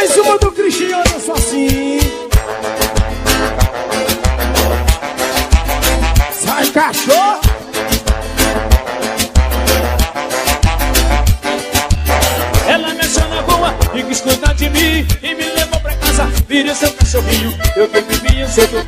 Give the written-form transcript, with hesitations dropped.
Mais uma do Cristiano, só assim. Sai, cachorro. Ela me achou na rua e quis cuidar de mim e me levou pra casa. Virei seu cachorrinho, eu que vivia solto.